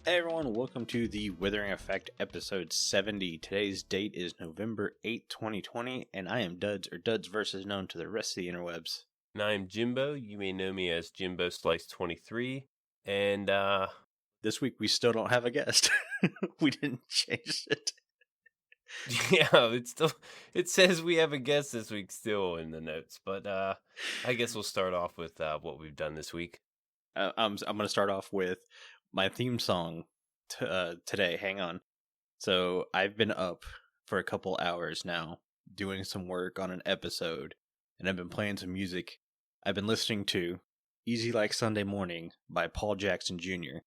Hey everyone, welcome to the Withering Effect episode 70. Today's date is November 8th, 2020, and I am Duds, or Duds versus known to the rest of the interwebs. And I'm Jimbo. You may know me as Jimbo Slice 23. And This week we still don't have a guest. We didn't change it. yeah, it says we have a guest this week still in the notes, but I guess we'll start off with what we've done this week. I'm going to start off with my theme song today. Hang on. So I've been up for a couple hours now doing some work on an episode, and I've been playing some music. I've been listening to Easy Like Sunday Morning by Paul Jackson Jr.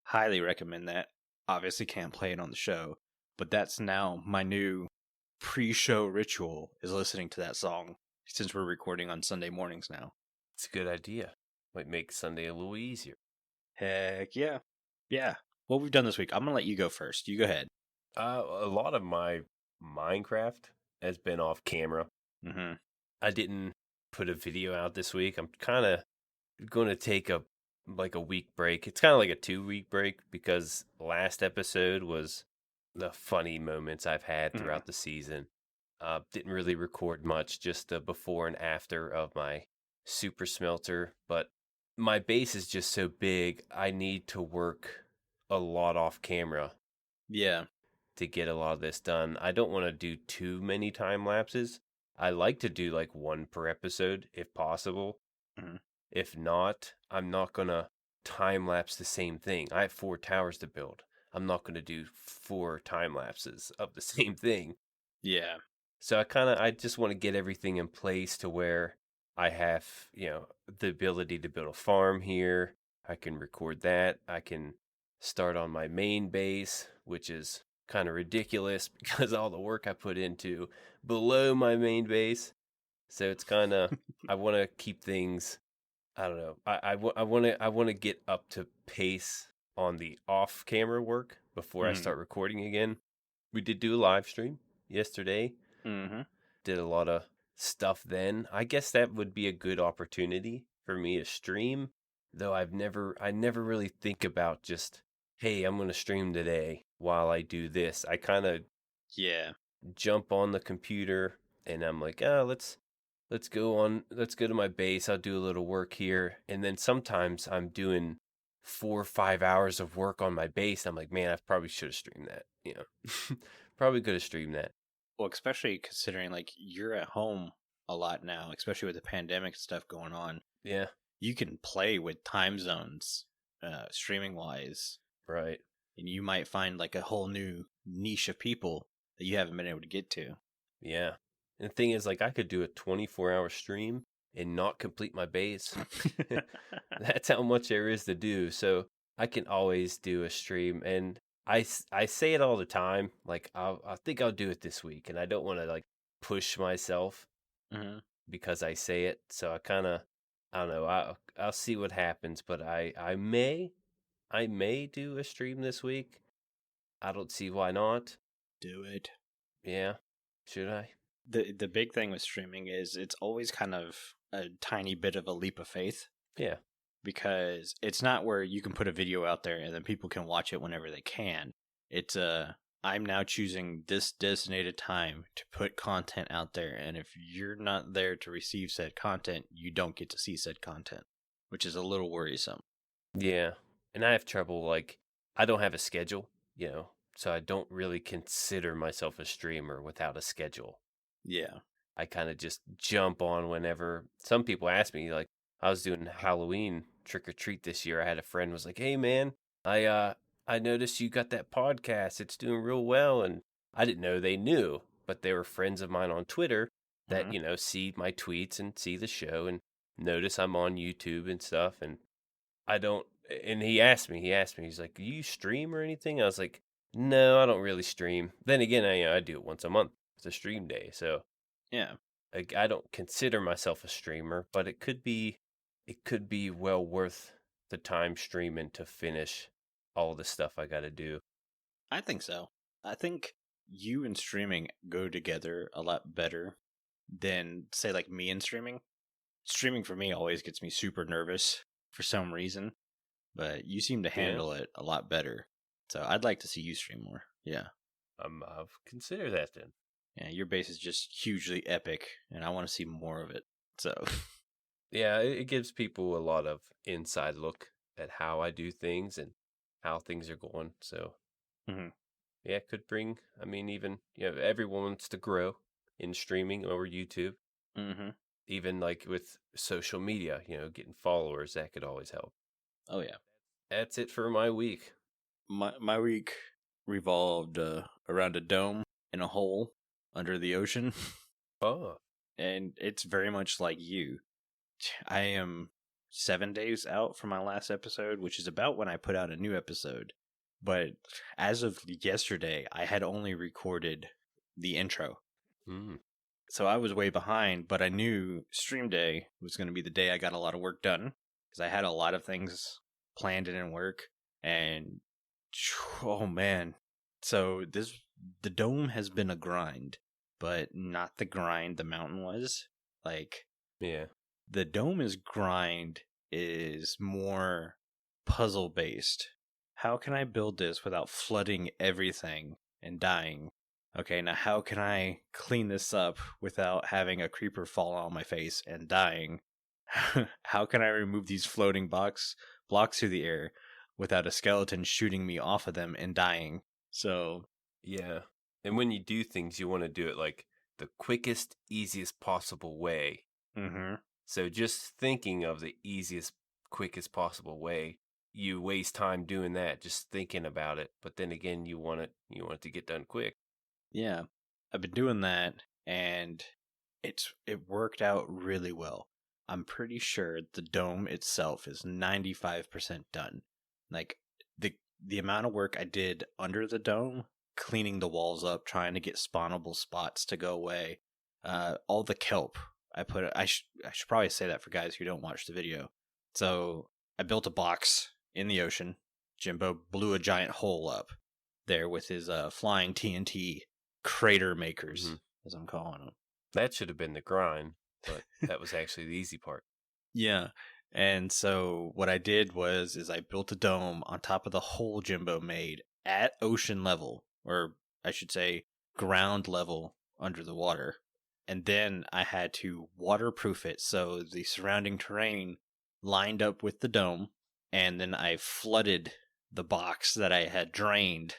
Highly recommend that. Obviously can't play it on the show, but that's now my new pre-show ritual, is listening to that song since we're recording on Sunday mornings now. It's a good idea. Might make Sunday a little easier. Heck yeah. Yeah. What we've done this week, I'm going to let you go first. You go ahead. A lot of my Minecraft has been off camera. Mm-hmm. I didn't put a video out this week. I'm kind of going to take a week break. It's kind of like a 2-week break because last episode was the funny moments I've had throughout the season. Didn't really record much, just the before and after of my super smelter. But my base is just so big, I need to work a lot off camera. Yeah. To get a lot of this done. I don't want to do too many time lapses. I like to do like one per episode if possible. Mm-hmm. If not, I'm not going to time lapse the same thing. I have 4 towers to build. I'm not going to do 4 time lapses of the same thing. Yeah. So I just want to get everything in place to where I have, the ability to build a farm here. I can record that. I can start on my main base, which is kind of ridiculous because all the work I put into below my main base. So it's kind of, I want to keep things, I don't know. I want to get up to pace on the off camera work before I start recording again. We did do a live stream yesterday. Mm-hmm. Did a lot of stuff then. I guess that would be a good opportunity for me to stream, though I never really think about just, hey, I'm going to stream today while I do this. I kind of jump on the computer and I'm like, let's go to my base. I'll do a little work here. And then sometimes I'm doing 4 or 5 hours of work on my base. I'm like, man, I probably should have streamed that. Probably could have streamed that. Well, especially considering like you're at home a lot now, especially with the pandemic stuff going on. Yeah. You can play with time zones, streaming wise. Right. And you might find like a whole new niche of people that you haven't been able to get to. Yeah. And the thing is, like, I could do a 24-hour stream and not complete my base. That's how much there is to do. So I can always do a stream. And I say it all the time. Like, I think I'll do it this week. And I don't want to, like, push myself because I say it. So I don't know. I'll see what happens. But I may do a stream this week. I don't see why not. Do it. Yeah. Should I? The big thing with streaming is it's always kind of a tiny bit of a leap of faith. Yeah. Because it's not where you can put a video out there and then people can watch it whenever they can. It's I'm now choosing this designated time to put content out there, and if you're not there to receive said content, you don't get to see said content, which is a little worrisome. Yeah. And I have trouble, like, I don't have a schedule, so I don't really consider myself a streamer without a schedule. Yeah. I kind of just jump on whenever. Some people ask me, like, I was doing Halloween trick or treat this year. I had a friend was like, hey, man, I noticed you got that podcast. It's doing real well. And I didn't know they knew, but they were friends of mine on Twitter that, see my tweets and see the show and notice I'm on YouTube and stuff. And he asked me, he's like, do you stream or anything? I was like, no, I don't really stream. Then again, I do it once a month. It's a stream day. So yeah, I don't consider myself a streamer, but it could be well worth the time streaming to finish all the stuff I got to do. I think so. I think you and streaming go together a lot better than, say, like me and streaming. Streaming for me always gets me super nervous for some reason. but you seem to handle it a lot better. So I'd like to see you stream more. Yeah. I'll consider that then. Yeah, your base is just hugely epic, and I want to see more of it. So, yeah, it gives people a lot of inside look at how I do things and how things are going. So, yeah, it could bring. I mean, even everyone wants to grow in streaming or YouTube. Even like with social media, getting followers, that could always help. Oh yeah. That's it for my week. My week revolved around a dome in a hole under the ocean. Oh. And it's very much like you. I am 7 days out from my last episode, which is about when I put out a new episode. But as of yesterday, I had only recorded the intro. So I was way behind, but I knew stream day was going to be the day I got a lot of work done because I had a lot of things planned and in work. And oh man. So the dome has been a grind, but not the grind the mountain was. Like, yeah. The dome's grind is more puzzle based. How can I build this without flooding everything and dying? Okay, now how can I clean this up without having a creeper fall on my face and dying? How can I remove these floating blocks through the air without a skeleton shooting me off of them and dying? So, yeah. And when you do things, you want to do it like the quickest, easiest possible way. So just thinking of the easiest, quickest possible way, you waste time doing that, just thinking about it. But then again, you want it to get done quick. Yeah, I've been doing that, and it worked out really well. I'm pretty sure the dome itself is 95% done. Like the amount of work I did under the dome, cleaning the walls up, trying to get spawnable spots to go away, all the kelp I should probably say that for guys who don't watch the video. So I built a box in the ocean. Jimbo blew a giant hole up there with his flying TNT crater makers, as I'm calling them. That should have been the grind, but that was actually the easy part. Yeah. And so what I did is I built a dome on top of the hole Jimbo made at ocean level, or I should say ground level under the water. And then I had to waterproof it so the surrounding terrain lined up with the dome. And then I flooded the box that I had drained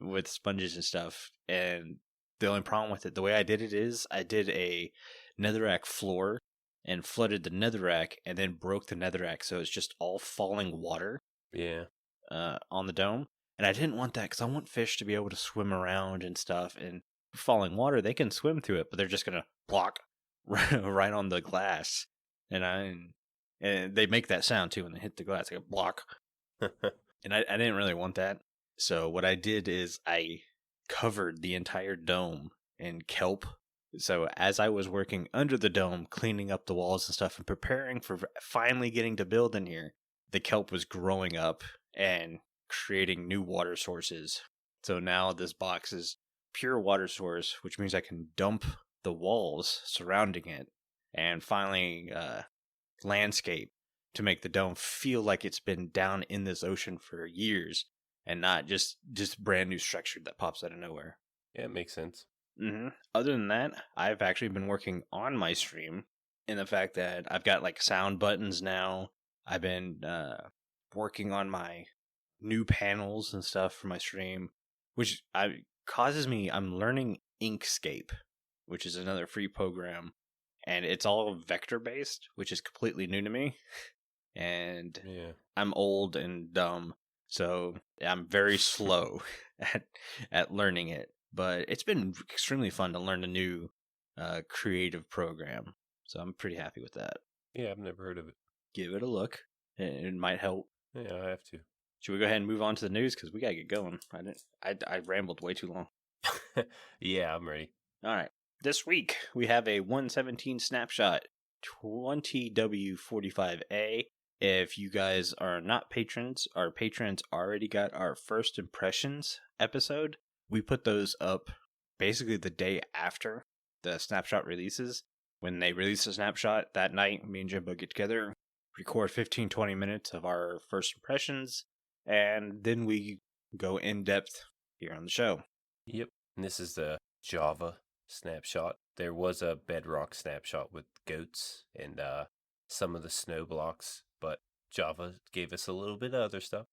with sponges and stuff. And the only problem with it, the way I did it is I did a netherrack floor and flooded the netherrack and then broke the netherrack. So it's just all falling water. Yeah. On the dome. And I didn't want that because I want fish to be able to swim around and stuff. And falling water, they can swim through it, but they're just gonna block right on the glass. And they make that sound too when they hit the glass. They go block. And I didn't really want that. So what I did is I covered the entire dome in kelp. So as I was working under the dome, cleaning up the walls and stuff and preparing for finally getting to build in here, the kelp was growing up and creating new water sources. So now this box is pure water source, which means I can dump the walls surrounding it and finally landscape to make the dome feel like it's been down in this ocean for years and not just brand new structure that pops out of nowhere. Yeah, it makes sense. Other than that, I've actually been working on my stream in the fact that I've got like sound buttons now. I've been working on my new panels and stuff for my stream, which I'm learning Inkscape, which is another free program, and it's all vector based, which is completely new to me. And I'm old and dumb, so I'm very slow at learning it. But it's been extremely fun to learn a new creative program, so I'm pretty happy with that. Yeah, I've never heard of it. Give it a look. It might help. Yeah, I have to. Should we go ahead and move on to the news because we gotta get going? I rambled way too long. Yeah, I'm ready. All right. This week we have a 117 snapshot 20W45A. If you guys are not patrons, our patrons already got our first impressions episode. We put those up basically the day after the snapshot releases. When they release a snapshot that night, me and Jimbo get together, record 15-20 minutes of our first impressions, and then we go in depth here on the show. Yep. And this is the Java snapshot. There was a Bedrock snapshot with goats and some of the snow blocks, but Java gave us a little bit of other stuff.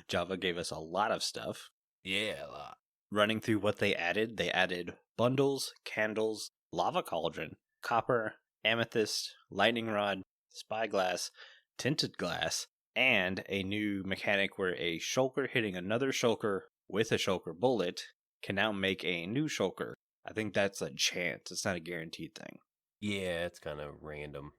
Java gave us a lot of stuff. Yeah, a lot. Running through what they added bundles, candles, lava cauldron, copper, amethyst, lightning rod, spyglass, tinted glass, and a new mechanic where a shulker hitting another shulker with a shulker bullet can now make a new shulker. I think that's a chance. It's not a guaranteed thing. Yeah, it's kind of random.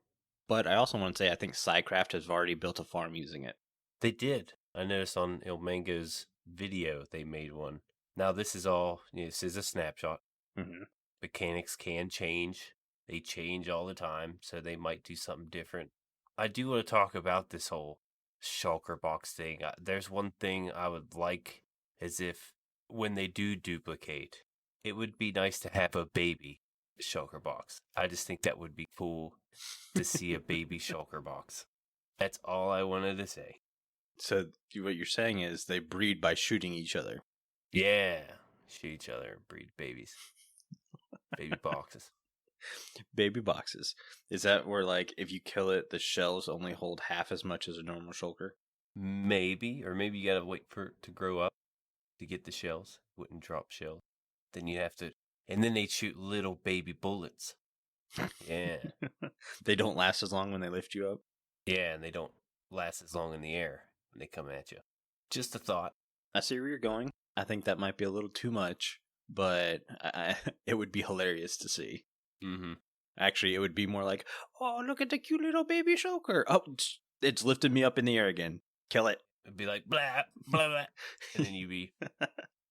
But I also want to say I think Psycraft has already built a farm using it. They did. I noticed on Il Mango's video they made one. Now this is all, this is a snapshot. Mm-hmm. Mechanics can change. They change all the time, so they might do something different. I do want to talk about this whole shulker box thing. There's one thing I would like, as if when they do duplicate, it would be nice to have a baby shulker box. I just think that would be cool to see a baby shulker box. That's all I wanted to say. So what you're saying is they breed by shooting each other. Yeah, shoot each other and breed babies. Baby boxes. Baby boxes. Is that where, like, if you kill it, the shells only hold half as much as a normal shulker? Maybe, or maybe you gotta wait for it to grow up to get the shells. Wouldn't drop shells. Then you have to, and then they shoot little baby bullets. Yeah. They don't last as long when they lift you up? Yeah, and they don't last as long in the air when they come at you. Just a thought. I see where you're going. I think that might be a little too much, but it would be hilarious to see. Mm-hmm. Actually, it would be more like, oh, look at the cute little baby shulker. Oh, it's lifted me up in the air again. Kill it. It'd be like, blah, blah, blah. And then you'd be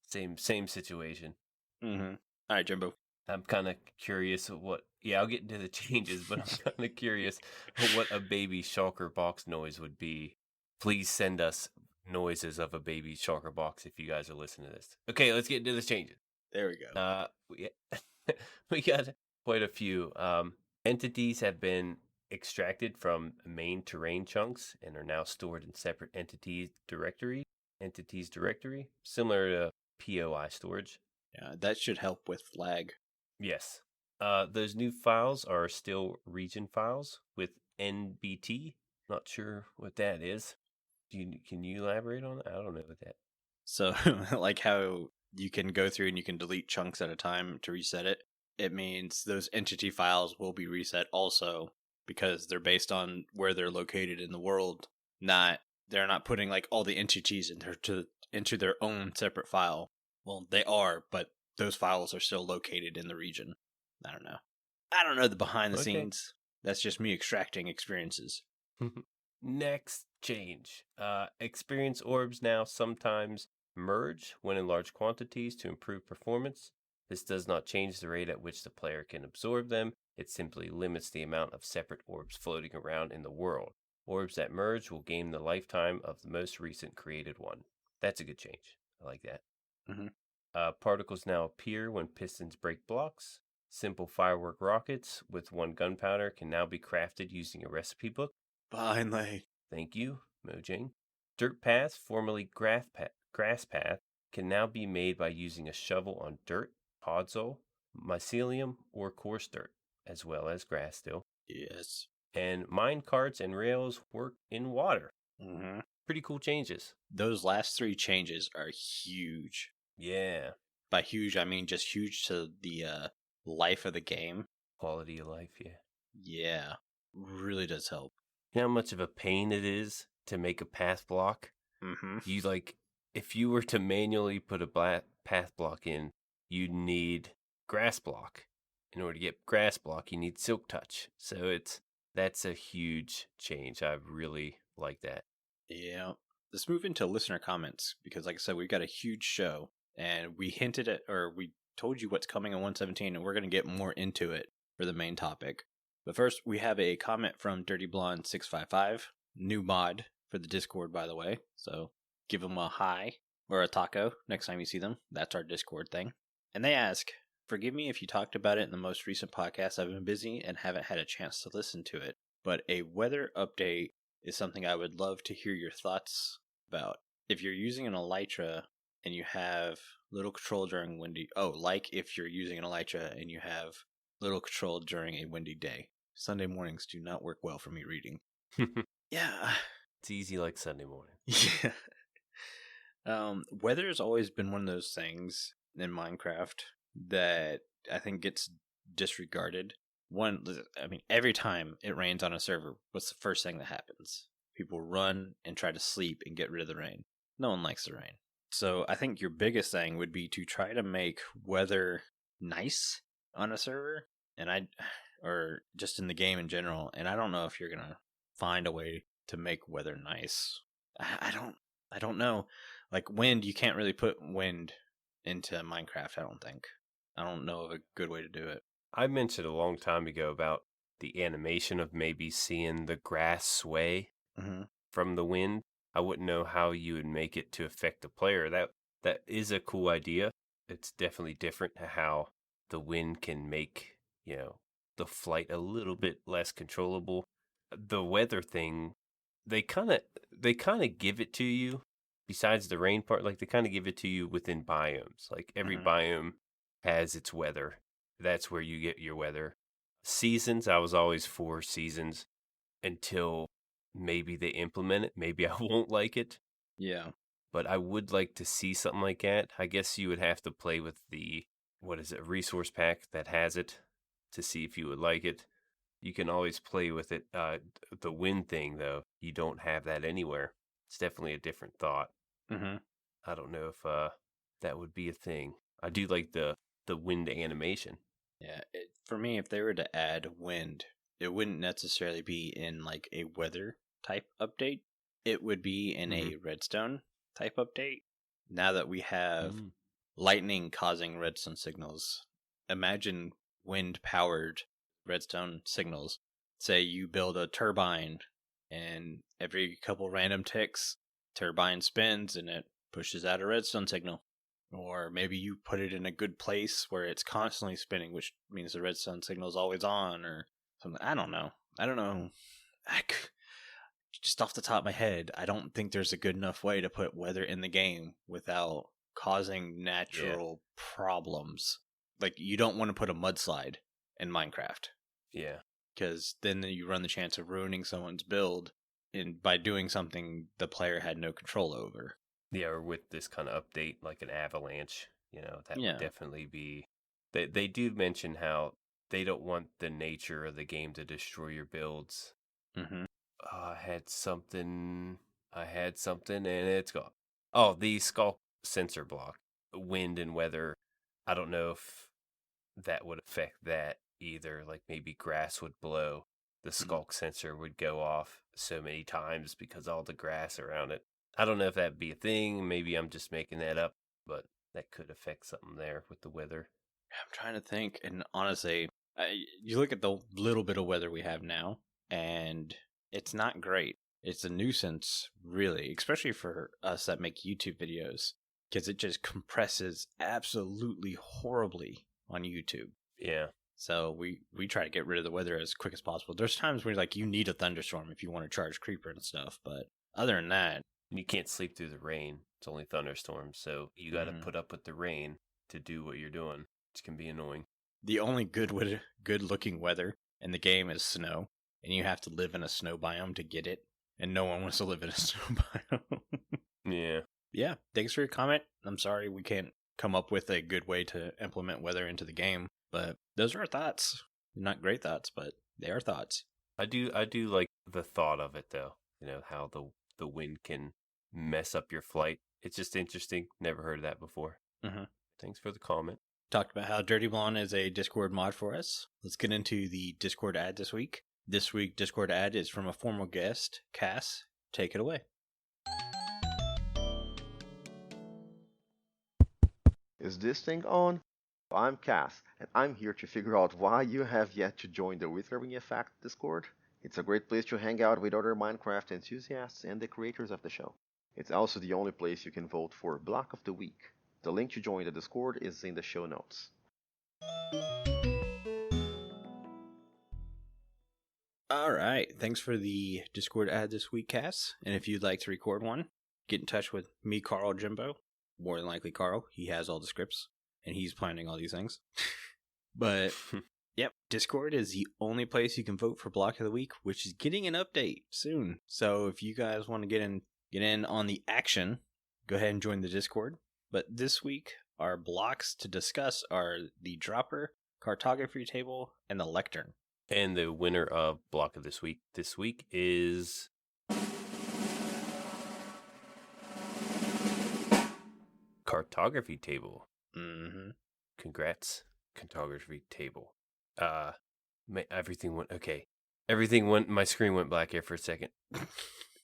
same situation. Mm-hmm. All right, Jimbo. I'm kind of curious I'll get into the changes, but I'm kind of curious what a baby shulker box noise would be. Please send us noises of a baby shulker box if you guys are listening to this. Okay, let's get into the changes. There we go. We got quite a few. Entities have been extracted from main terrain chunks and are now stored in separate entities directory, similar to POI storage. Yeah, that should help with lag. Yes. Those new files are still region files with NBT. Not sure what that is. Can you elaborate on that? I don't know what that. So, like how you can go through and you can delete chunks at a time to reset it. It means those entity files will be reset also because they're based on where they're located in the world. They're not putting like all the entities into their own separate file. Well, they are, but those files are still located in the region. I don't know the behind the scenes. That's just me extracting experiences. Next change. Experience orbs now sometimes merge when in large quantities to improve performance. This does not change the rate at which the player can absorb them. It simply limits the amount of separate orbs floating around in the world. Orbs that merge will gain the lifetime of the most recent created one. That's a good change. I like that. Mm-hmm. Particles now appear when pistons break blocks. Simple firework rockets with 1 gunpowder can now be crafted using a recipe book. Finally. Thank you, Mojang. Dirt paths, formerly grass path, can now be made by using a shovel on dirt, podzol, mycelium, or coarse dirt, as well as grass still. Yes. And mine carts and rails work in water. Mm-hmm. Pretty cool changes. Those last 3 changes are huge. Yeah. By huge, I mean just huge to the life of the game. Quality of life, yeah. Yeah. Really does help. You know how much of a pain it is to make a path block? Mm-hmm. If you were to manually put a path block in, you'd need grass block. In order to get grass block, you need silk touch. So that's a huge change. I really like that. Yeah. Let's move into listener comments because, like I said, we've got a huge show and we hinted at, or we told you what's coming on 117, and we're going to get more into it for the main topic. But first, we have a comment from Dirty Blonde 655, new mod for the Discord, by the way. So give them a hi or a taco next time you see them. That's our Discord thing. And they ask, forgive me if you talked about it in the most recent podcast. I've been busy and haven't had a chance to listen to it. but a weather update is something I would love to hear your thoughts about. If you're using an elytra and you have little control during windy... Oh, like if you're using an elytra and you have little control during a windy day. Sunday mornings do not work well for me reading. Yeah. It's easy like Sunday morning. Yeah. Weather has always been one of those things in Minecraft that I think gets disregarded. Every time it rains on a server, what's the first thing that happens? People run and try to sleep and get rid of the rain. No one likes the rain. So I think your biggest thing would be to try to make weather nice on a server, or just in the game in general. And I don't know if you're gonna find a way to make weather nice. I don't know. Like wind, you can't really put wind into Minecraft, I don't think. I don't know of a good way to do it. I mentioned a long time ago about the animation of maybe seeing the grass sway from the wind. I wouldn't know how you would make it to affect the player. That is a cool idea. It's definitely different how the wind can make, the flight a little bit less controllable. The weather thing, they kind of give it to you. Besides the rain part, like they kind of give it to you within biomes. Like every biome has its weather. That's where you get your weather. Seasons, I was always for seasons until maybe they implement it. Maybe I won't like it. Yeah. But I would like to see something like that. I guess you would have to play with the, resource pack that has it to see if you would like it. You can always play with it. The wind thing, though, you don't have that anywhere. It's definitely a different thought. I don't know if that would be a thing. I do like the wind animation. Yeah, for me, if they were to add wind, it wouldn't necessarily be in like a weather type update. It would be in a redstone type update. Now that we have lightning causing redstone signals, imagine wind powered redstone signals. Say you build a turbine and every couple random ticks, turbine spins and it pushes out a redstone signal. Or maybe you put it in a good place where it's constantly spinning, which means the redstone signal is always on or something. I don't know. Just off the top of my head, I don't think there's a good enough way to put weather in the game without causing natural problems. Like, you don't want to put a mudslide in Minecraft. Yeah. Because then you run the chance of ruining someone's build by doing something the player had no control over. Yeah, or with this kind of update, like an avalanche, that would definitely be... They do mention how they don't want the nature of the game to destroy your builds. I had something, and it's gone. Oh, the skulk sensor block. Wind and weather. I don't know if that would affect that either. Like maybe grass would blow. The skulk sensor would go off so many times because all the grass around it. I don't know if that'd be a thing. Maybe I'm just making that up, but that could affect something there with the weather. I'm trying to think, and honestly, you look at the little bit of weather we have now, and it's not great. It's a nuisance, really, especially for us that make YouTube videos, because it just compresses absolutely horribly on YouTube. Yeah. So we try to get rid of the weather as quick as possible. There's times where you need a thunderstorm if you want to charge creeper and stuff, but other than that, you can't sleep through the rain. It's only thunderstorms, so you got to put up with the rain to do what you're doing, which can be annoying. The only good looking weather in the game is snow, and you have to live in a snow biome to get it, and no one wants to live in a snow biome. Yeah. Yeah, thanks for your comment. I'm sorry we can't come up with a good way to implement weather into the game, but those are our thoughts. Not great thoughts, but they are thoughts. I do like the thought of it, though. How the wind can mess up your flight. It's just interesting. Never heard of that before. Thanks for the comment. Talked about how Dirty Blonde is a Discord mod for us. Let's get into the Discord ad this week. This week's Discord ad is from a former guest, Cass. Take it away. Is this thing on? I'm Cass, and I'm here to figure out why you have yet to join the Withering Effect Discord. It's a great place to hang out with other Minecraft enthusiasts and the creators of the show. It's also the only place you can vote for Block of the Week. The link to join the Discord is in the show notes. All right. Thanks for the Discord ad this week, Cass. And if you'd like to record one, get in touch with me, Carl Jimbo. More than likely, Carl. He has all the scripts, and he's planning all these things. But, yep, Discord is the only place you can vote for Block of the Week, which is getting an update soon. So if you guys want to get in on the action, go ahead and join the Discord. But this week, our blocks to discuss are the dropper, cartography table, and the lectern. And the winner of block of this week is cartography table. Mm-hmm. Congrats, cartography table. Everything went okay. Everything went. My screen went black here for a second.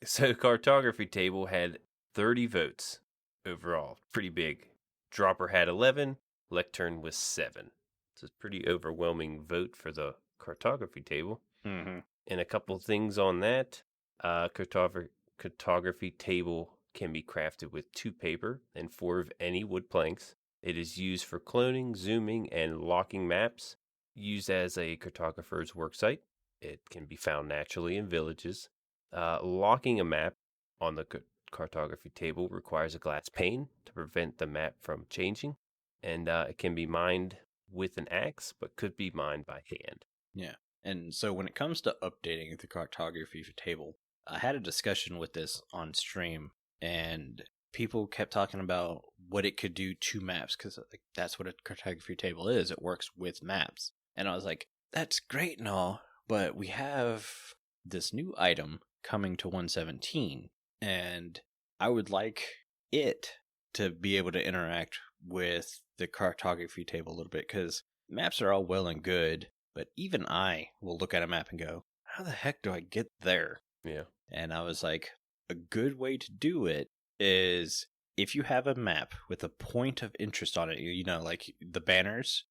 So cartography table had 30 votes overall. Pretty big. Dropper had 11. Lectern was 7. It's a pretty overwhelming vote for the cartography table. Mm-hmm. And a couple things on that. Cartography table can be crafted with 2 paper and 4 of any wood planks. It is used for cloning, zooming, and locking maps. Used as a cartographer's worksite. It can be found naturally in villages. Locking a map on the cartography table requires a glass pane to prevent the map from changing. And it can be mined with an axe, but could be mined by hand. Yeah. And so when it comes to updating the cartography table, I had a discussion with this on stream, and people kept talking about what it could do to maps, because that's what a cartography table is. It works with maps. And I was like, that's great and all, but we have this new item coming to 117, and I would like it to be able to interact with the cartography table a little bit, because maps are all well and good, but even I will look at a map and go, how the heck do I get there? Yeah. And I was like, a good way to do it is if you have a map with a point of interest on it, you know, like the banners,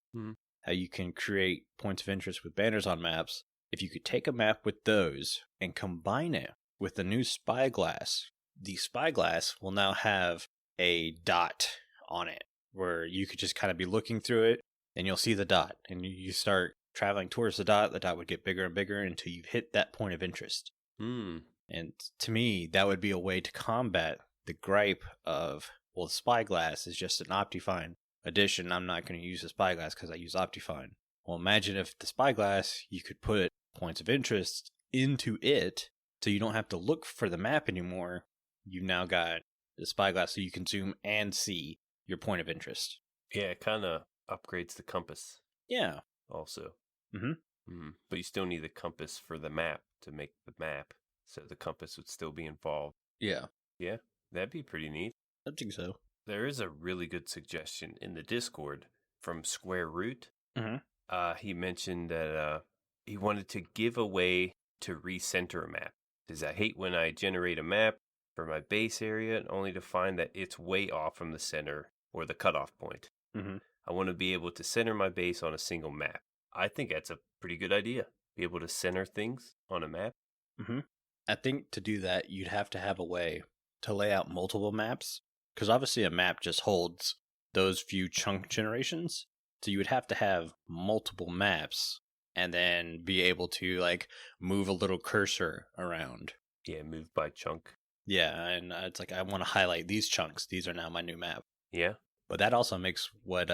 how you can create points of interest with banners on maps. If you could take a map with those and combine it with the new spyglass, the spyglass will now have a dot on it where you could just kind of be looking through it and you'll see the dot, and you start traveling towards the dot would get bigger and bigger until you've hit that point of interest. And to me, that would be a way to combat the gripe of, well, the spyglass is just an Optifine addition. I'm not going to use the spyglass because I use Optifine. Well, imagine if the spyglass, you could put points of interest into it, so you don't have to look for the map anymore. You've now got the spyglass so you can zoom and see your point of interest. Yeah, it kind of upgrades the compass. Yeah. Also. Mm-hmm. But you still need the compass for the map to make the map, so the compass would still be involved. Yeah. Yeah, that'd be pretty neat. I think so. There is a really good suggestion in the Discord from Square Root. Mm-hmm. He mentioned that he wanted to give a way to recenter a map. Because I hate when I generate a map for my base area only to find that it's way off from the center or the cutoff point. Mm-hmm. I want to be able to center my base on a single map. I think that's a pretty good idea. Be able to center things on a map. Mm-hmm. I think to do that, you'd have to have a way to lay out multiple maps, because obviously a map just holds those few chunk generations. So you would have to have multiple maps and then be able to like move a little cursor around. Yeah, move by chunk. Yeah, and it's like, I want to highlight these chunks. These are now my new map. Yeah. But that also makes what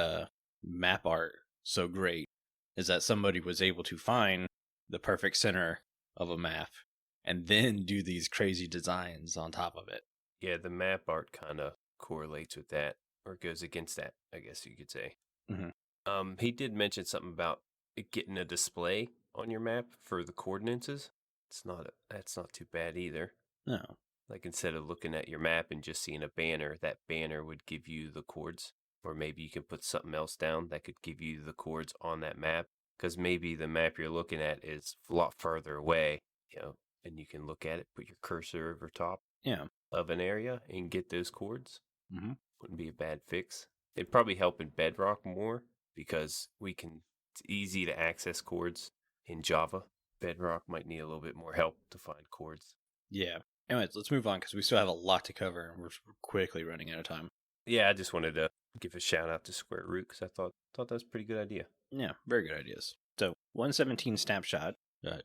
map art so great, is that somebody was able to find the perfect center of a map and then do these crazy designs on top of it. Yeah, the map art kind of correlates with that, or goes against that, I guess you could say. Mm-hmm. He did mention something about it getting a display on your map for the coordinates. That's not too bad either. No. Like instead of looking at your map and just seeing a banner, that banner would give you the chords. Or maybe you can put something else down that could give you the chords on that map. Because maybe the map you're looking at is a lot further away, and you can look at it, put your cursor over top of an area and get those chords. Mm-hmm. Wouldn't be a bad fix. It'd probably help in Bedrock more because it's easy to access chords in Java. Bedrock might need a little bit more help to find chords. Yeah. Anyways, let's move on because we still have a lot to cover and we're quickly running out of time. Yeah, I just wanted to give a shout out to Square Root because I thought that was a pretty good idea. Yeah, very good ideas. So 117 snapshot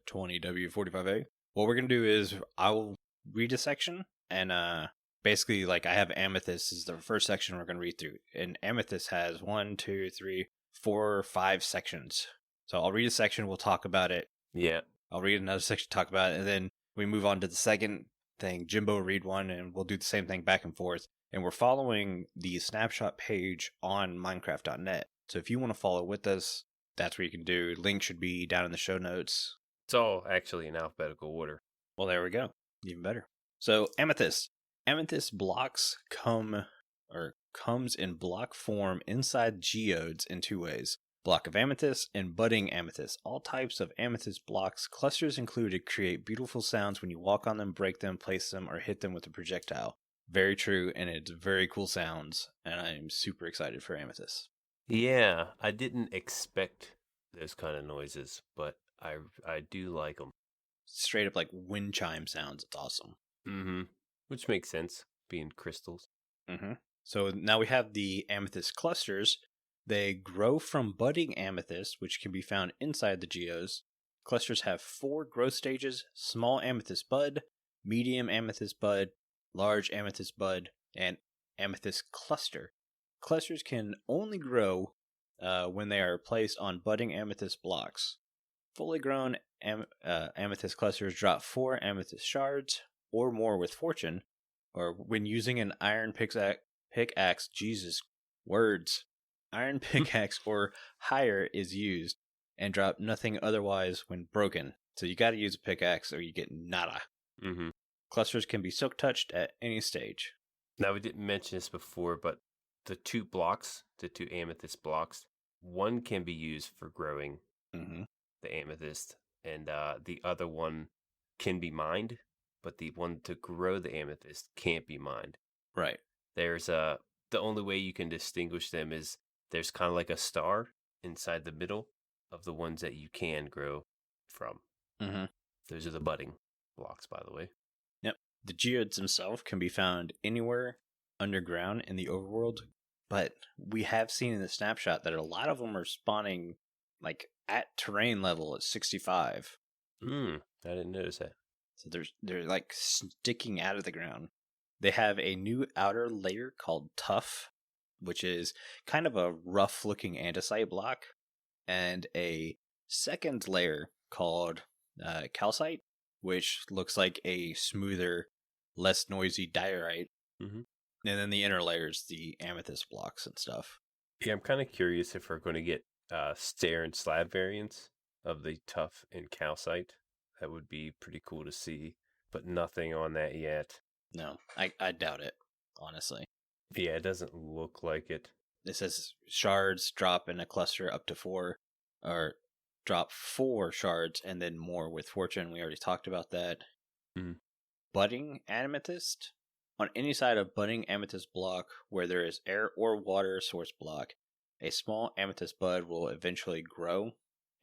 20W45A. What we're going to do is I'll read a section, and basically, like, I have amethyst is the first section we're going to read through. And amethyst has 1, 2, 3, 4, 5 sections. So I'll read a section, we'll talk about it. Yeah. I'll read another section, talk about it, and then we move on to the second thing. Jimbo will read one, and we'll do the same thing back and forth. And we're following the snapshot page on Minecraft.net. So if you want to follow with us, that's what you can do. Link should be down in the show notes. It's all actually in alphabetical order. Well, there we go. Even better. So amethyst. Amethyst blocks comes in block form inside geodes in 2 ways. Block of amethyst and budding amethyst. All types of amethyst blocks, clusters included, create beautiful sounds when you walk on them, break them, place them, or hit them with a projectile. Very true, and it's very cool sounds, and I'm super excited for amethyst. Yeah, I didn't expect those kind of noises, but I do like them. Straight up like wind chime sounds. It's awesome. Mm-hmm. Which makes sense, being crystals. Mm-hmm. So now we have the amethyst clusters. They grow from budding amethyst, which can be found inside the geos. Clusters have 4 growth stages: small amethyst bud, medium amethyst bud, large amethyst bud, and amethyst cluster. Clusters can only grow when they are placed on budding amethyst blocks. Fully grown amethyst clusters drop 4 amethyst shards or more with fortune, or when using an iron pickaxe, Jesus, words. Iron pickaxe or higher is used, and drop nothing otherwise when broken. So you gotta use a pickaxe or you get nada. Mm-hmm. Clusters can be silk touched at any stage. Now, we didn't mention this before, but the 2 amethyst blocks, one can be used for growing the amethyst, and the other one can be mined, but the one to grow the amethyst can't be mined. Right. There's the only way you can distinguish them is there's kind of like a star inside the middle of the ones that you can grow from. Mm-hmm. Those are the budding blocks, by the way. Yep. The geodes themselves can be found anywhere underground in the overworld, but we have seen in the snapshot that a lot of them are spawning like at terrain level at 65. I didn't notice that. So they're like sticking out of the ground. They have a new outer layer called Tuff, which is kind of a rough looking andesite block, and a second layer called calcite, which looks like a smoother, less noisy diorite. Mm-hmm. And then the inner layers, the amethyst blocks and stuff. Yeah, I'm kind of curious if we're going to get stair and slab variants of the Tuff and calcite. That would be pretty cool to see, but nothing on that yet. No, I doubt it, honestly. Yeah, it doesn't look like it. It says shards drop in a cluster up to 4, or drop 4 shards and then more with fortune. We already talked about that. Mm. Budding amethyst. On any side of budding amethyst block where there is air or water source block, a small amethyst bud will eventually grow.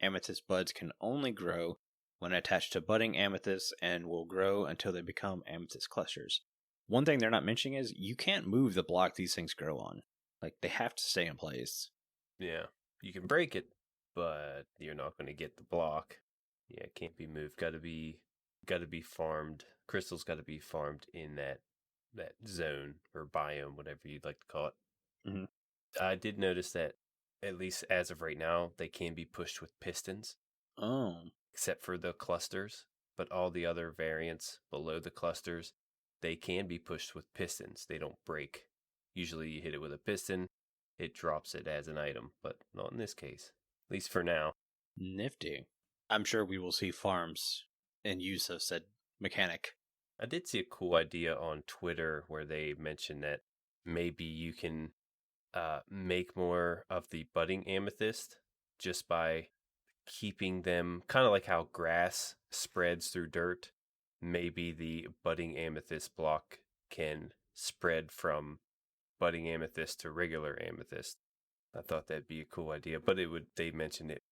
Amethyst buds can only grow when attached to budding amethyst and will grow until they become amethyst clusters. One thing they're not mentioning is you can't move the block these things grow on. Like, they have to stay in place. Yeah, you can break it, but you're not going to get the block. Yeah, it can't be moved. Got to be farmed. Crystals got to be farmed in that zone or biome, whatever you'd like to call it. Mm-hmm. I did notice that, at least as of right now, they can be pushed with pistons. Oh. Except for the clusters, but all the other variants below the clusters, they can be pushed with pistons. They don't break. Usually you hit it with a piston, it drops it as an item, but not in this case. At least for now. Nifty. I'm sure we will see farms in use of said mechanic. I did see a cool idea on Twitter where they mentioned that maybe you can make more of the budding amethyst just by keeping them kind of like how grass spreads through dirt. Maybe the budding amethyst block can spread from budding amethyst to regular amethyst. I thought that'd be a cool idea, but they mentioned it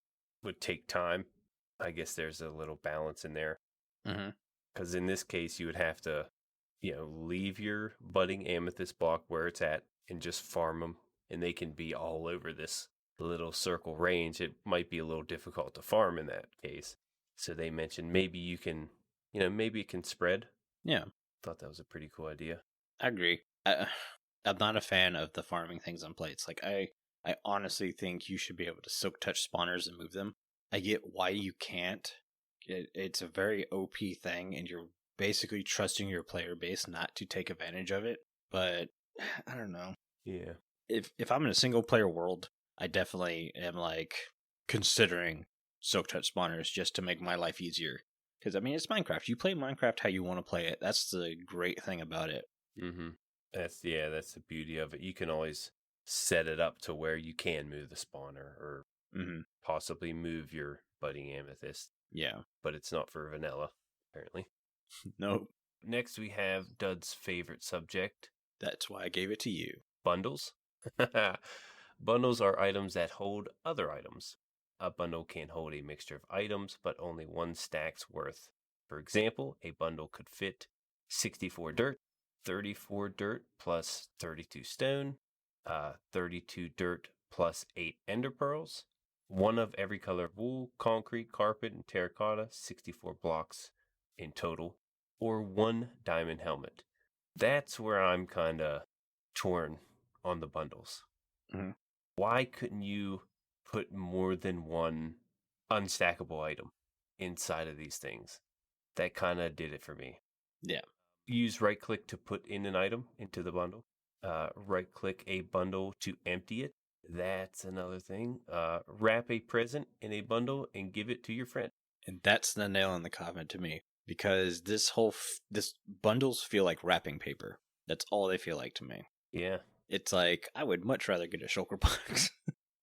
would take time. I guess there's a little balance in there. Because in this case, you would have to, leave your budding amethyst block where it's at and just farm them, and they can be all over this little circle range. It might be a little difficult to farm in that case. So they mentioned maybe you can, maybe it can spread. Yeah, Thought that was a pretty cool idea. I agree. I'm not a fan of the farming things on plates. Like I honestly think you should be able to silk touch spawners and move them. I get why you can't. It's a very OP thing, and you're basically trusting your player base not to take advantage of it. But I don't know. Yeah. If I'm in a single player world, I definitely am like considering silk touch spawners just to make my life easier. Because I mean, it's Minecraft. You play Minecraft how you want to play it. That's the great thing about it. Mm-hmm. That's the beauty of it. You can always set it up to where you can move the spawner or possibly move your budding amethyst. Yeah. But it's not for vanilla, apparently. Nope. Next, we have Dud's favorite subject. That's why I gave it to you. Bundles. Bundles are items that hold other items. A bundle can hold a mixture of items, but only one stack's worth. For example, a bundle could fit 64 dirt, 34 dirt plus 32 stone, 32 dirt plus 8 ender pearls, one of every color of wool, concrete, carpet, and terracotta, 64 blocks in total, or one diamond helmet. That's where I'm kind of torn on the bundles. Mm-hmm. Why couldn't you put more than one unstackable item inside of these things? That kind of did it for me. Yeah. Use right click to put in an item into the bundle. Right click a bundle to empty it. That's another thing. Wrap a present in a bundle and give it to your friend. And that's the nail in the coffin to me, because this bundles feel like wrapping paper. That's all they feel like to me. Yeah. It's like, I would much rather get a shulker box.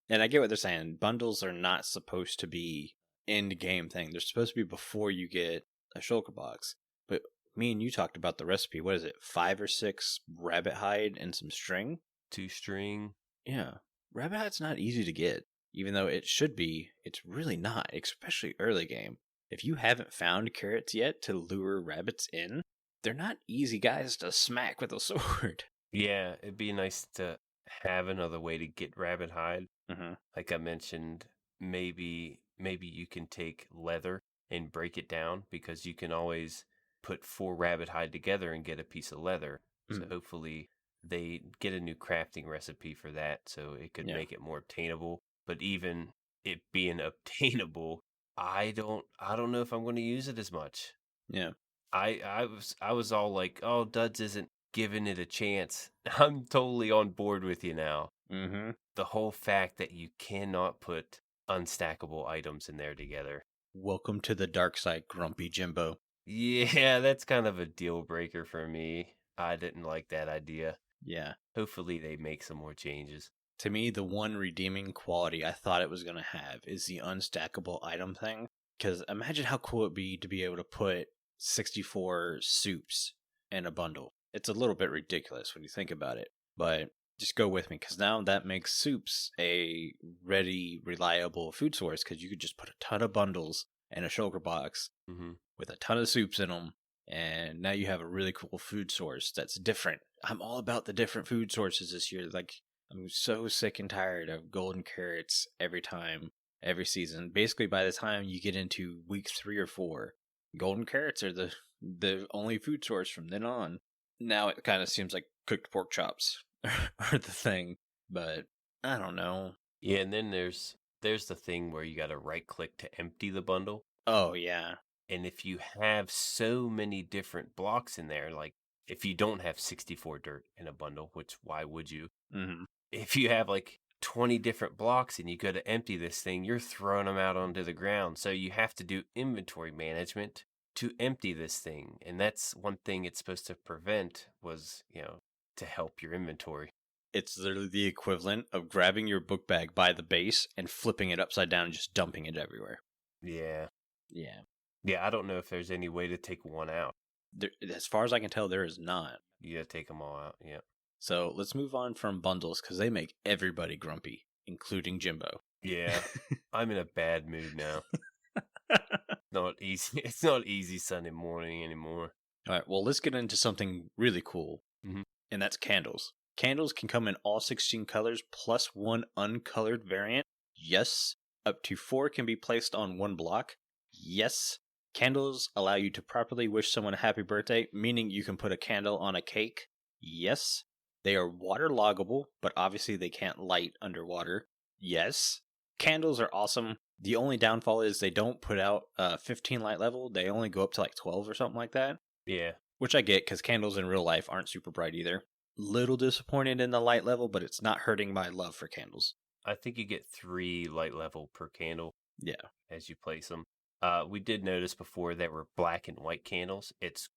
And I get what they're saying. Bundles are not supposed to be end game thing. They're supposed to be before you get a shulker box. But me and you talked about the recipe. What is it? 5 or 6 rabbit hide and some string? 2 string. Yeah. Rabbit hide's not easy to get. Even though it should be, it's really not, especially early game. If you haven't found carrots yet to lure rabbits in, they're not easy guys to smack with a sword. Yeah, it'd be nice to have another way to get rabbit hide. Mm-hmm. Like I mentioned, maybe you can take leather and break it down, because you can always put 4 rabbit hide together and get a piece of leather. So hopefully they get a new crafting recipe for that, so it could make it more obtainable. But even it being obtainable, I don't know if I'm going to use it as much. Yeah. I was all like, oh, Duds isn't giving it a chance. I'm totally on board with you now. Mm-hmm. The whole fact that you cannot put unstackable items in there together. Welcome to the dark side, Grumpy Jimbo. Yeah, that's kind of a deal breaker for me. I didn't like that idea. Yeah. Hopefully they make some more changes. To me, the one redeeming quality I thought it was going to have is the unstackable item thing. Because imagine how cool it'd be to be able to put 64 soups in a bundle. It's a little bit ridiculous when you think about it, but just go with me, because now that makes soups a ready, reliable food source, because you could just put a ton of bundles in a shulker box with a ton of soups in them, and now you have a really cool food source that's different. I'm all about the different food sources this year. Like, I'm so sick and tired of golden carrots every time, every season. Basically, by the time you get into week 3 or 4, golden carrots are the only food source from then on. Now it kind of seems like cooked pork chops are the thing, but I don't know. Yeah, and then there's the thing where you got to right click to empty the bundle. Oh, yeah. And if you have so many different blocks in there, like if you don't have 64 dirt in a bundle, which why would you? Mm-hmm. If you have like 20 different blocks and you go to empty this thing, you're throwing them out onto the ground. So you have to do inventory management to empty this thing. And that's one thing it's supposed to prevent was, to help your inventory. It's literally the equivalent of grabbing your book bag by the base and flipping it upside down and just dumping it everywhere. Yeah. Yeah. Yeah, I don't know if there's any way to take one out. As far as I can tell, there is not. You gotta take them all out, yeah. So let's move on from bundles, because they make everybody grumpy, including Jimbo. Yeah, I'm in a bad mood now. Not easy. It's not easy Sunday morning anymore. All right, well, let's get into something really cool, and that's candles. Candles can come in all 16 colors plus 1 uncolored variant. Yes. Up to 4 can be placed on 1 block. Yes. Candles allow you to properly wish someone a happy birthday, meaning you can put a candle on a cake. Yes. They are waterloggable, but obviously they can't light underwater. Yes. Candles are awesome. The only downfall is they don't put out 15 light level. They only go up to like 12 or something like that. Yeah. Which I get because candles in real life aren't super bright either. Little disappointed in the light level, but it's not hurting my love for candles. I think you get 3 light level per candle. Yeah. As you place them. We did notice before there were black and white candles. It's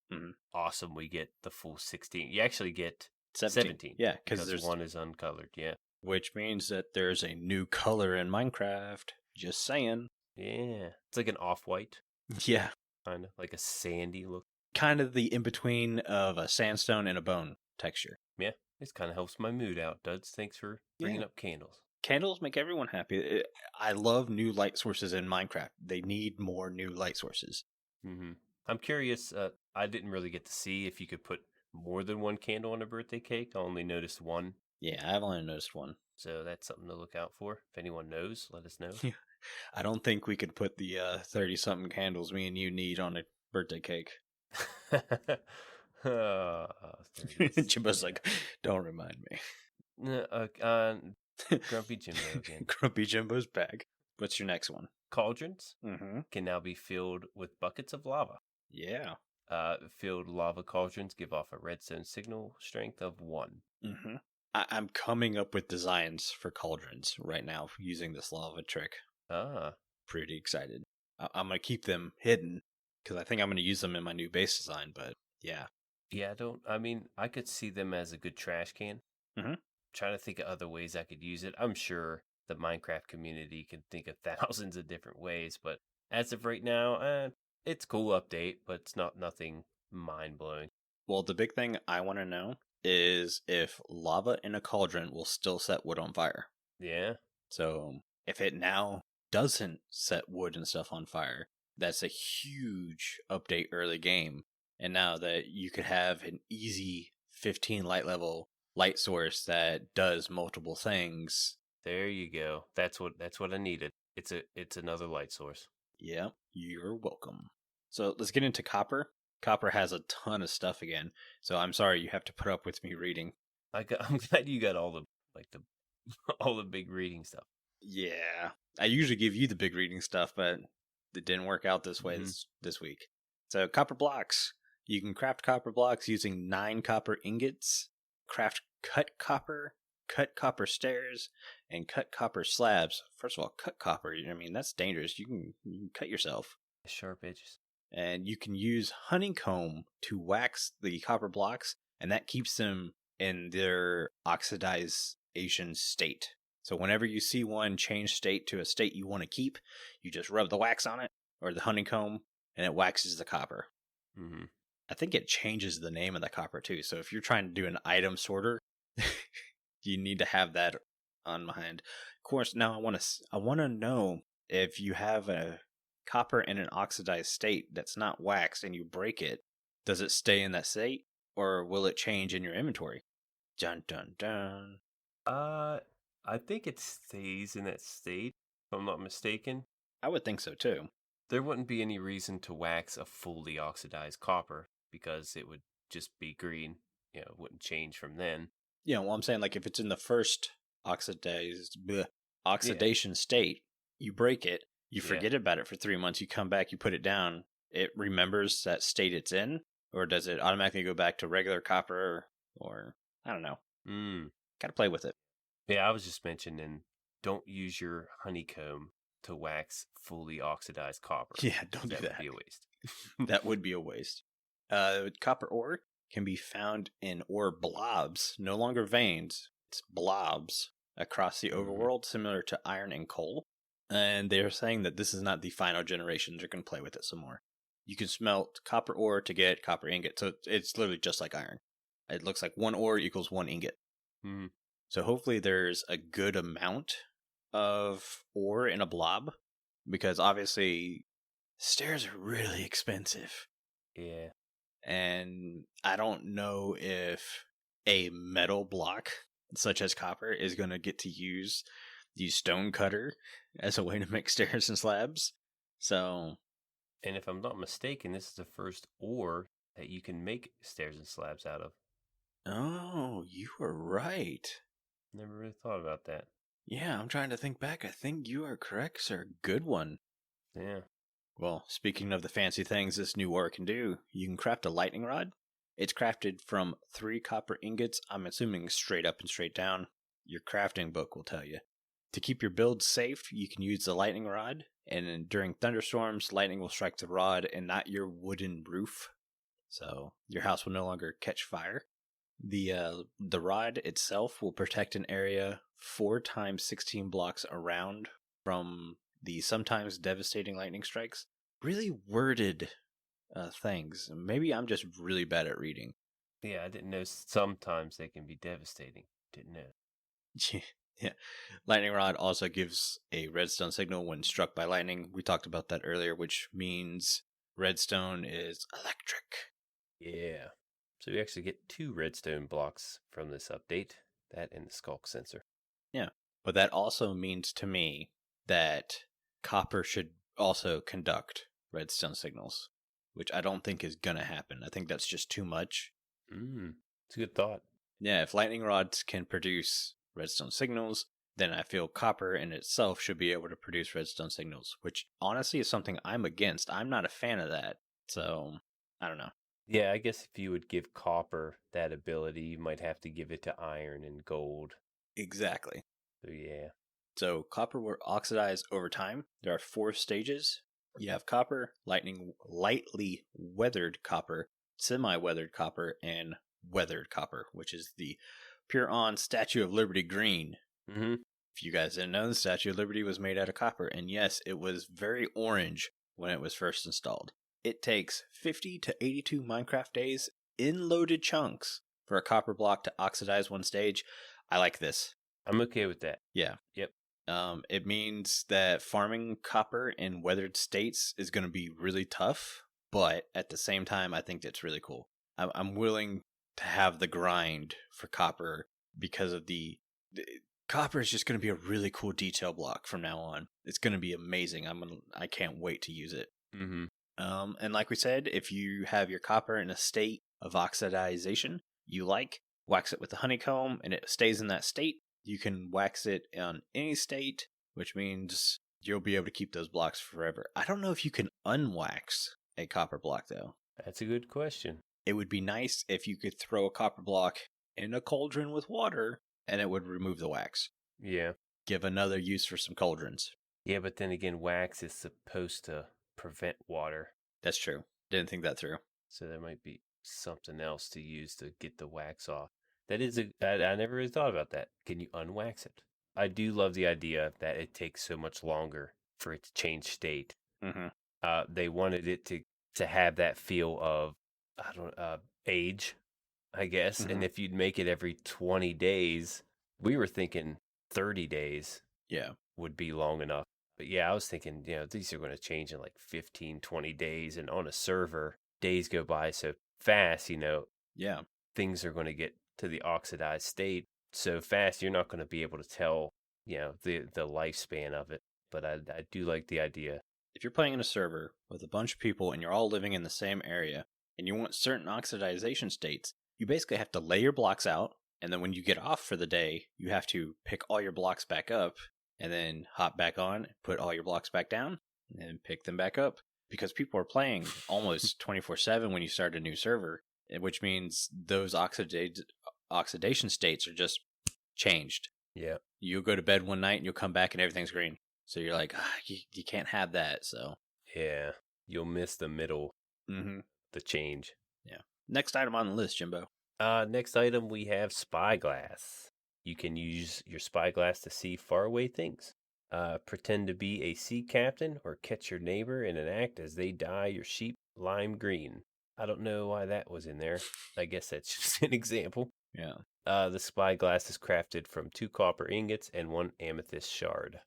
awesome. We get the full 16. You actually get 17. Yeah, because one is uncolored. Yeah. Which means that there's a new color in Minecraft. Just saying. Yeah. It's like an off-white. Yeah. Kind of like a sandy look. Kind of the in-between of a sandstone and a bone texture. Yeah. This kind of helps my mood out, Duds. Thanks for bringing up candles. Candles make everyone happy. I love new light sources in Minecraft. They need more new light sources. Mm-hmm. I'm curious. I didn't really get to see if you could put more than one candle on a birthday cake. I only noticed one. Yeah, I've only noticed one. So that's something to look out for. If anyone knows, let us know. I don't think we could put the 30-something candles me and you need on a birthday cake. Jimbo's like, don't remind me. Grumpy Jimbo again. Grumpy Jimbo's back. What's your next one? Cauldrons can now be filled with buckets of lava. Yeah. Filled lava cauldrons give off a redstone signal strength of 1. I'm coming up with designs for cauldrons right now using this lava trick. Pretty excited. I'm going to keep them hidden because I think I'm going to use them in my new base design, but yeah. Yeah, I could see them as a good trash can. Trying to think of other ways I could use it. I'm sure the Minecraft community can think of thousands of different ways, but as of right now, it's a cool update, but it's nothing mind-blowing. Well, the big thing I want to know is if lava in a cauldron will still set wood on fire. Yeah. So if it now doesn't set wood and stuff on fire, that's a huge update early game. And now that you could have an easy 15 light level light source that does multiple things. There you go. That's what I needed. It's another light source. Yeah, you're welcome. So let's get into copper. Copper has a ton of stuff again, so I'm sorry you have to put up with me reading. I'm glad you got all the all the big reading stuff. Yeah, I usually give you the big reading stuff, but it didn't work out this way this week. So copper blocks. You can craft copper blocks using 9 copper ingots, craft cut copper stairs, and cut copper slabs. First of all, cut copper, I mean, that's dangerous. You can cut yourself. Sharp edges. And you can use honeycomb to wax the copper blocks, and that keeps them in their oxidization state. So whenever you see one change state to a state you want to keep, you just rub the wax on it, or the honeycomb, and it waxes the copper. I think it changes the name of the copper too. So if you're trying to do an item sorter, you need to have that on mind. Of course, now I want to know if you have a copper in an oxidized state that's not waxed and you break it, does it stay in that state or will it change in your inventory? Dun dun dun. I think it stays in that state, if I'm not mistaken. I would think so too. There wouldn't be any reason to wax a fully oxidized copper because it would just be green. You know, it wouldn't change from then. Yeah, well, I'm saying like if it's in the first oxidation state, you break it, you forget about it for 3 months, you come back, you put it down, it remembers that state it's in, or does it automatically go back to regular copper, or I don't know. Gotta play with it. Yeah, I was just mentioning, don't use your honeycomb to wax fully oxidized copper. Yeah, don't do that. That would be a waste. That would be a waste. Copper ore can be found in ore blobs, no longer veins. It's blobs across the overworld, similar to iron and coal. And they're saying that this is not the final generation. They're going to play with it some more. You can smelt copper ore to get copper ingot. So it's literally just like iron. It looks like 1 ore equals 1 ingot. So hopefully there's a good amount of ore in a blob. Because obviously stairs are really expensive. Yeah. And I don't know if a metal block, such as copper, is going to get to use the stone cutter as a way to make stairs and slabs. So And if I'm not mistaken, this is the first ore that you can make stairs and slabs out of. Oh, you were right. Never really thought about that. Yeah, I'm trying to think back. I think you are correct, sir. Good one. Yeah. Well, speaking of the fancy things this new ore can do, you can craft a lightning rod. It's crafted from 3 copper ingots, I'm assuming straight up and straight down. Your crafting book will tell you. To keep your build safe, you can use the lightning rod, and during thunderstorms, lightning will strike the rod and not your wooden roof. So your house will no longer catch fire. The rod itself will protect an area 4 times 16 blocks around from the sometimes devastating lightning strikes. Really worded things. Maybe I'm just really bad at reading. Yeah, I didn't know sometimes they can be devastating. Didn't know. Yeah. Lightning rod also gives a redstone signal when struck by lightning. We talked about that earlier, which means redstone is electric. Yeah. So we actually get 2 redstone blocks from this update. That and the skulk sensor. Yeah. But that also means to me that copper should also conduct redstone signals, which I don't think is going to happen. I think that's just too much. It's a good thought. Yeah, if lightning rods can produce redstone signals, then I feel copper in itself should be able to produce redstone signals, which honestly is something I'm against. I'm not a fan of that. So, I don't know. Yeah, I guess if you would give copper that ability, you might have to give it to iron and gold. Exactly. So, yeah. So, copper will oxidize over time. There are 4 stages. You have copper, lightly weathered copper, semi-weathered copper, and weathered copper, which is the pure on Statue of Liberty green. Mm-hmm. If you guys didn't know, the Statue of Liberty was made out of copper, and yes, it was very orange when it was first installed. It takes 50 to 82 Minecraft days in loaded chunks for a copper block to oxidize one stage. I like this. I'm okay with that. Yeah. Yep. It means that farming copper in weathered states is going to be really tough, but at the same time, I think it's really cool. I'm willing to have the grind for copper because of the copper is just going to be a really cool detail block from now on. It's going to be amazing. I can't wait to use it. Mm-hmm. And like we said, if you have your copper in a state of oxidization you like, wax it with the honeycomb and it stays in that state. You can wax it on any state, which means you'll be able to keep those blocks forever. I don't know if you can unwax a copper block, though. That's a good question. It would be nice if you could throw a copper block in a cauldron with water and it would remove the wax. Yeah. Give another use for some cauldrons. Yeah, but then again, wax is supposed to prevent water. That's true. Didn't think that through. So there might be something else to use to get the wax off. That is I never really thought about that. Can you unwax it? I do love the idea that it takes so much longer for it to change state. Mm-hmm. They wanted it to have that feel of age, I guess. Mm-hmm. And if you'd make it every 20 days, we were thinking 30 days. Yeah, would be long enough. But yeah, I was thinking, these are going to change in like 15, 20 days. And on a server, days go by so fast, yeah, things are going to get to the oxidized state so fast, you're not going to be able to tell, the lifespan of it. But I do like the idea. If you're playing in a server with a bunch of people and you're all living in the same area and you want certain oxidization states, you basically have to lay your blocks out. And then when you get off for the day, you have to pick all your blocks back up and then hop back on, put all your blocks back down, and then pick them back up. Because people are playing almost 24/7 when you start a new server, which means those oxidation states are just changed. Yeah. You'll go to bed one night and you'll come back and everything's green. So you're like, you can't have that. So yeah, you'll miss the middle, the change. Yeah. Next item on the list, Jimbo. Next item we have spyglass. You can use your spyglass to see faraway things. Pretend to be a sea captain or catch your neighbor in an act as they dye your sheep lime green. I don't know why that was in there. I guess that's just an example. Yeah. The spyglass is crafted from 2 copper ingots and 1 amethyst shard.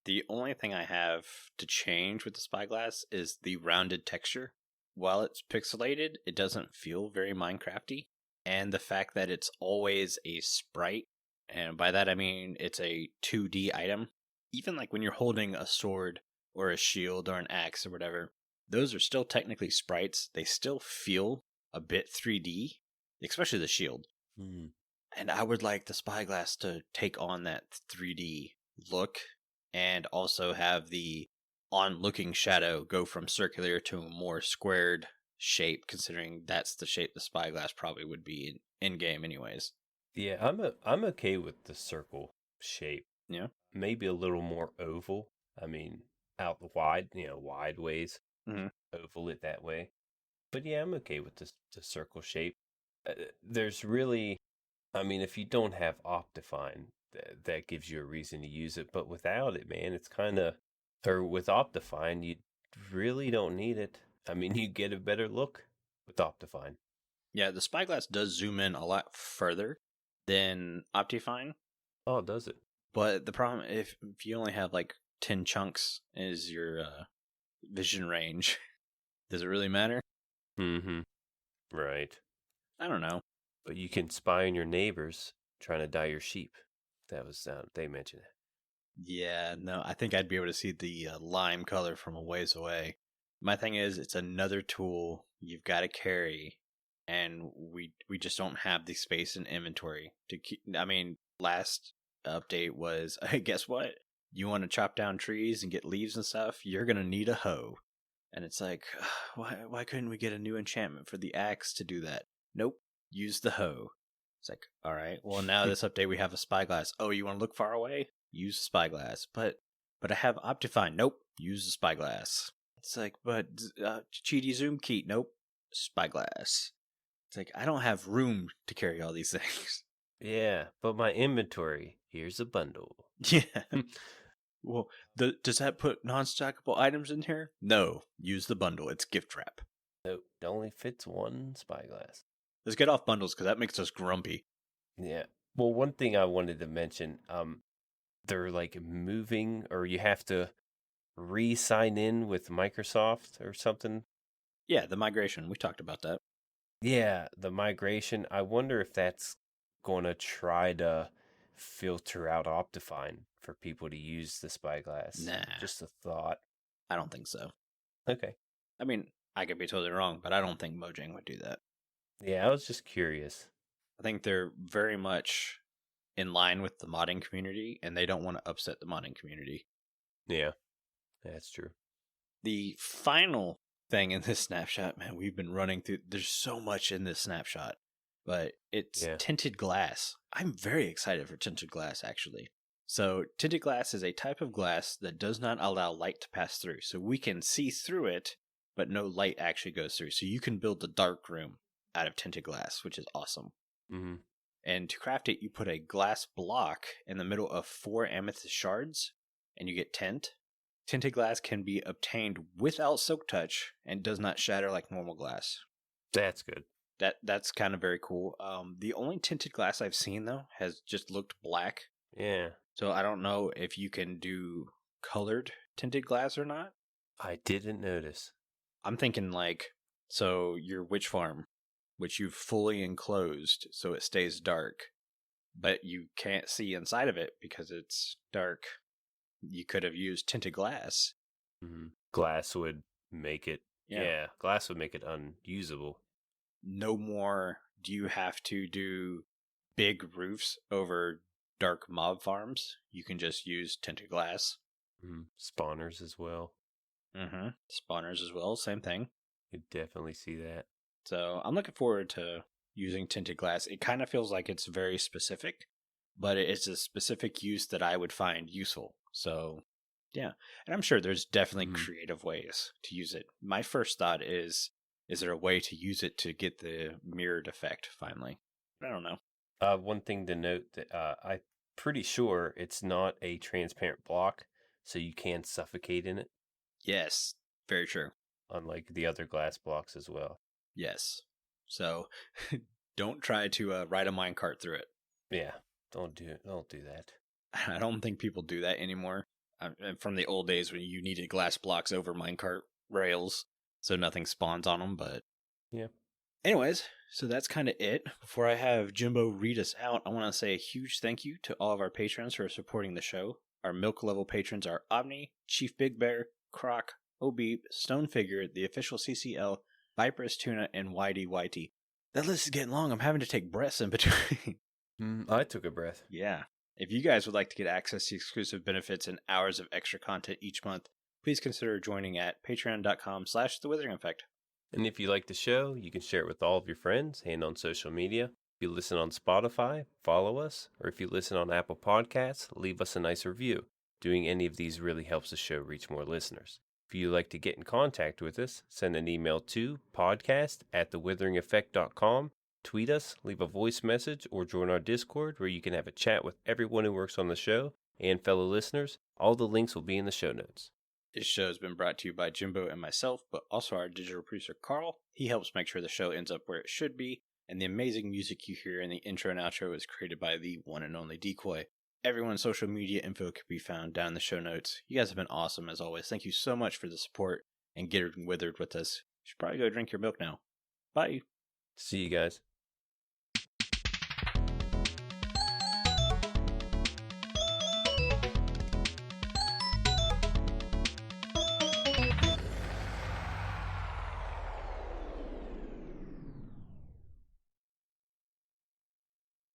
The only thing I have to change with the spyglass is the rounded texture. While it's pixelated, it doesn't feel very Minecrafty. And the fact that it's always a sprite, and by that I mean it's a 2D item. Even like when you're holding a sword or a shield or an axe or whatever, those are still technically sprites. They still feel a bit 3D, especially the shield. Mm. And I would like the spyglass to take on that 3D look and also have the on-looking shadow go from circular to a more squared shape, considering that's the shape the spyglass probably would be in game anyways. Yeah, I'm okay with the circle shape. Yeah. Maybe a little more oval. I mean, out wide, wide ways. Mhm. Oval it that way. But yeah, I'm okay with the circle shape. There's really, I mean, if you don't have Optifine, that gives you a reason to use it. But without it, man, it's kind of, or with Optifine, you really don't need it. I mean, you get a better look with Optifine. Yeah, the spyglass does zoom in a lot further than Optifine, Oh, does it? but the problem if you only have like 10 chunks is your vision range, does it really matter? Mm-hmm. Right. I don't know. But you can spy on your neighbors trying to dye your sheep. That was they mentioned it. Yeah, no, I think I'd be able to see the lime color from a ways away. My thing is, it's another tool you've got to carry, and we just don't have the space in inventory to keep. I mean, last update was, guess what? You want to chop down trees and get leaves and stuff? You're gonna need a hoe, and it's like, why couldn't we get a new enchantment for the axe to do that? Nope, use the hoe. It's like, all right, well now this update we have a spyglass. Oh, you want to look far away? Use the spyglass. But I have Optifine. Nope, use the spyglass. It's like, but Cheaty Zoom Key. Nope, spyglass. It's like, I don't have room to carry all these things. Yeah, but my inventory, here's a bundle. Yeah. Well, does that put non-stackable items in here? No, use the bundle. It's gift wrap. Nope, it only fits one spyglass. Let's get off bundles because that makes us grumpy. Yeah. Well, one thing I wanted to mention, they're like moving, or you have to re-sign in with Microsoft or something. Yeah, the migration. We talked about that. Yeah, the migration. I wonder if that's going to try to filter out Optifine for people to use the spyglass. Nah. Just a thought. I don't think so. Okay. I mean, I could be totally wrong, but I don't think Mojang would do that. Yeah, I was just curious. I think they're very much in line with the modding community, and they don't want to upset the modding community. Yeah, that's true. The final thing in this snapshot, man, we've been running through. There's so much in this snapshot, but it's tinted glass. I'm very excited for tinted glass, actually. So, tinted glass is a type of glass that does not allow light to pass through. So, we can see through it, but no light actually goes through. So, you can build the dark room out of tinted glass, which is awesome. Mm-hmm. And to craft it, you put a glass block in the middle of 4 amethyst shards, and you get tint. Tinted glass can be obtained without silk touch and does not shatter like normal glass. That's good. That's kind of very cool. The only tinted glass I've seen, though, has just looked black. Yeah. So I don't know if you can do colored tinted glass or not. I didn't notice. I'm thinking like, so your witch farm, which you've fully enclosed so it stays dark, but you can't see inside of it because it's dark. You could have used tinted glass. Mm-hmm. Glass would make it, glass would make it unusable. No more do you have to do big roofs over dark mob farms. You can just use tinted glass. Mm-hmm. Spawners as well. Mm-hmm. Spawners as well, same thing. You definitely see that. So I'm looking forward to using tinted glass. It kind of feels like it's very specific, but it's a specific use that I would find useful. So, yeah. And I'm sure there's definitely creative ways to use it. My first thought is there a way to use it to get the mirrored effect finally? I don't know. One thing to note that I'm pretty sure it's not a transparent block, so you can suffocate in it. Yes, very true. Unlike the other glass blocks as well. Yes. So don't try to ride a minecart through it. Yeah, don't do that. I don't think people do that anymore. From the old days when you needed glass blocks over minecart rails so nothing spawns on them, but yeah. Anyways, so that's kind of it. Before I have Jimbo read us out, I want to say a huge thank you to all of our patrons for supporting the show. Our milk level patrons are Aubni, ChiefBigBear, Crock, ohbeep, StoneFigure, TheOfficialCCL, viperoustuna, and YDYT. That list is getting long. I'm having to take breaths in between. I took a breath. Yeah. If you guys would like to get access to exclusive benefits and hours of extra content each month, please consider joining at patreon.com/The Withering Effect. And if you like the show, you can share it with all of your friends and on social media. If you listen on Spotify, follow us. Or if you listen on Apple Podcasts, leave us a nice review. Doing any of these really helps the show reach more listeners. If you'd like to get in contact with us, send an email to podcast@thewitheringeffect.com. Tweet us, leave a voice message, or join our Discord where you can have a chat with everyone who works on the show and fellow listeners. All the links will be in the show notes. This show has been brought to you by Jimbo and myself, but also our digital producer Carl. He helps make sure the show ends up where it should be, and the amazing music you hear in the intro and outro is created by the one and only Decoy. Everyone's social media info can be found down in the show notes. You guys have been awesome as always. Thank you so much for the support and getting withered with us. You should probably go drink your milk now. Bye. See you guys.